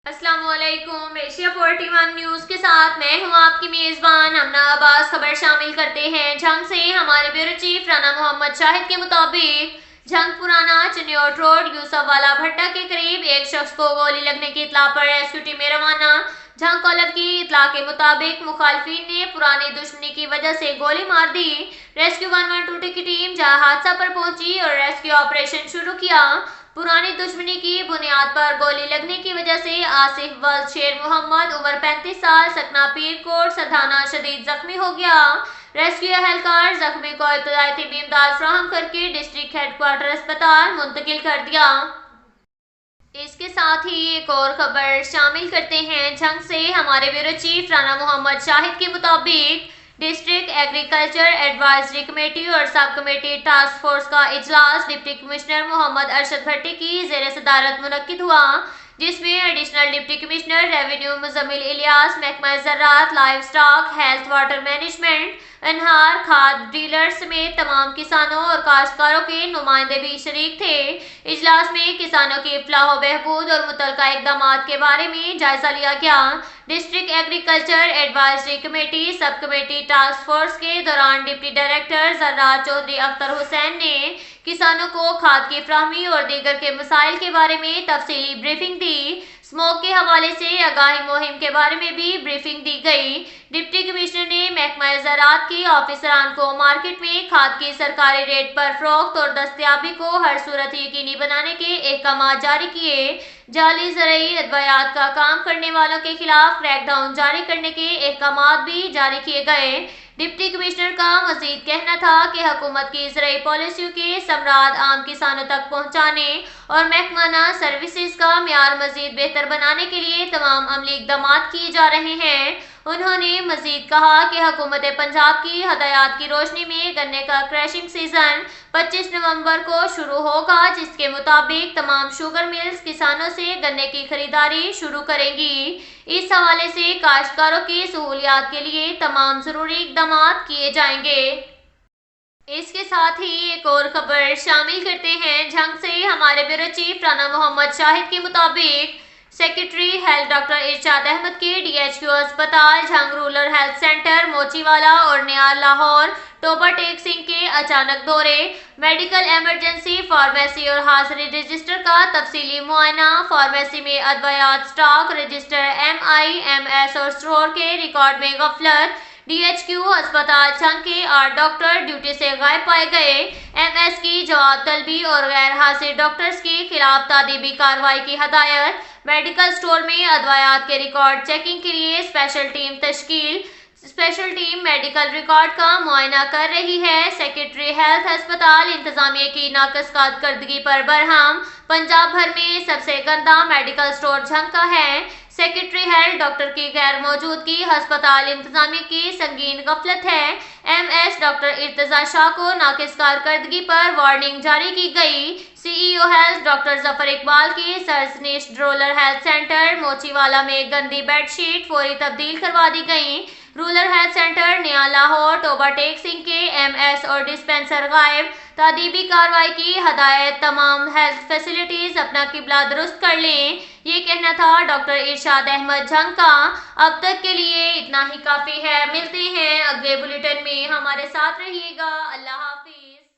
السلام علیکم۔ Asia 41 news کے ساتھ میں ہوں آپ کی میزبان امنا عباس۔ خبر شامل کرتے ہیں جھنگ سے۔ ہمارے بیورو چیف رانا محمد شاہد کے مطابق جھنگ پرانا چنیوٹ روڈ یوسف والا بھٹہ کے قریب ایک شخص کو گولی لگنے کی اطلاع پر ریسکیو ٹیمیں روانہ۔ جھنگ کالر کی اطلاع کے مطابق مخالفین نے پرانی دشمنی کی وجہ سے گولی مار دی۔ ریسکیو 112 کی ٹیم جہاں حادثہ پر پہنچی اور ریسکیو آپریشن شروع کیا۔ پرانی دشمنی کی بنیاد پر گولی لگنے کی وجہ سے آصف ولد شیر محمد عمر 35 سال سکنہ پیر کوٹ سردھانہ شدید زخمی ہو گیا۔ ریسکیو اہلکار زخمی کو ابتدائی طبی امداد فراہم کرکے ڈسٹرکٹ ہیڈ کوارٹر اسپتال منتقل کر دیا۔ اس کے ساتھ ہی ایک اور خبر شامل کرتے ہیں جھنگ سے۔ ہمارے بیورو چیف رانا محمد شاہد کے مطابق ڈسٹرکٹ ایگریکلچر ایڈوائزری کمیٹی اور سب کمیٹی ٹاسک فورس کا اجلاس ڈپٹی کمشنر محمد ارشد بھٹی کی زیر صدارت منعقد ہوا، جس میں additional deputy commissioner revenue Muzammil Ilyas, محکمہ زراعت، livestock, health, water management, انہار، کھاد ڈیلر سمیت تمام کسانوں اور کاشتکاروں کے نمائندے بھی شریک تھے۔ اجلاس میں کسانوں کی فلاح و بہبود اور متعلقہ اقدامات کے بارے میں جائزہ لیا گیا۔ ڈسٹرکٹ ایگریکلچر ایڈوائزری کمیٹی سب کمیٹی ٹاسک فورس کے دوران ڈپٹی ڈائریکٹر زراعت چودھری اختر حسین نے کسانوں کو کھاد کی فراہمی اور دیگر کے مسائل کے بارے میں تفصیلی بریفنگ دی۔ اسموگ کے حوالے سے آگاہی مہم کے بارے میں بھی بریفنگ دی گئی۔ ڈپٹی کمشنر نے محکمہ زراعت کے آفیسران کو مارکیٹ میں کھاد کی سرکاری ریٹ پر فروخت اور دستیابی کو ہر صورت یقینی بنانے کے احکامات جاری کیے۔ جعلی زرعی ادویات کا کام کرنے والوں کے خلاف کریک ڈاؤن جاری کرنے کے احکامات بھی جاری کیے گئے۔ ڈپٹی کمشنر کا مزید کہنا تھا کہ حکومت کی زرعی پالیسیوں کے ثمرات عام کسانوں تک پہنچانے اور محکمانہ سروسز کا معیار مزید بہتر بنانے کے لیے تمام عملی اقدامات کیے جا رہے ہیں۔ انہوں نے مزید کہا کہ حکومت پنجاب کی ہدایات کی روشنی میں گنے کا کریشنگ سیزن 25 نومبر کو شروع ہوگا، جس کے مطابق تمام شوگر ملز کسانوں سے گنے کی خریداری شروع کریں گی۔ اس حوالے سے کاشتکاروں کی سہولیات کے لیے تمام ضروری اقدامات کیے جائیں گے۔ اس کے ساتھ ہی ایک اور خبر شامل کرتے ہیں جھنگ سے۔ ہمارے بیورو چیف رانا محمد شاہد کے مطابق سیکریٹری ہیلتھ ڈاکٹر ارشاد احمد کے ڈی ایچ کیو اسپتال جھنگ رورل ہیلتھ سینٹر موچی والا اور نیار لاہور ٹوبہ ٹیک سنگھ کے اچانک دورے، میڈیکل ایمرجنسی، فارمیسی اور حاضری رجسٹر کا تفصیلی معائنہ، فارمیسی میں ادویات سٹاک رجسٹر، MIMS اور اسٹور کے ریکارڈ میں غفلت۔ ڈی ایچ کیو اسپتال جھنگ کے 8 ڈاکٹر ڈیوٹی سے غائب پائے گئے۔ MS کی جواب طلبی اور غیر حاضر ڈاکٹرز کے خلاف تادیبی کارروائی کی ہدایت۔ میڈیکل اسٹور میں ادویات کے ریکارڈ چیکنگ کے لیے اسپیشل ٹیم تشکیل۔ اسپیشل ٹیم میڈیکل ریکارڈ کا معائنہ کر رہی ہے۔ سیکریٹری ہیلتھ اسپتال انتظامیہ کی ناقص کارکردگی پر برہم۔ پنجاب بھر میں سب سے گندا میڈیکل اسٹور جھنگ کا ہے۔ سیکریٹری ہیلتھ ڈاکٹر کی غیر موجودگی ہسپتال انتظامیہ کی سنگین غفلت ہے۔ MS ڈاکٹر ارتضیٰ شاہ کو ناقص کارکردگی پر وارننگ جاری کی گئی۔ CEO ہیلتھ ڈاکٹر ظفر اقبال کی سرزنش رورل ہیلتھ سینٹر موچی والا میں گندی بیڈ شیٹ فوری تبدیل کروا دی گئیں۔ رورل ہیلتھ سینٹر نیا لاہور ٹوبہ ٹیک سنگھ کے MS اور ڈسپنسر غائب۔ تادیبی کارروائی کی ہدایت۔ تمام ہیلتھ فیسلٹیز اپنا قبلہ درست کر لیں، یہ کہنا تھا ڈاکٹر ارشاد احمد جھنگ کا۔ اب تک کے لیے اتنا ہی کافی ہے۔ ملتے ہیں اگلے بلیٹن میں، ہمارے ساتھ رہیے گا۔ اللہ حافظ۔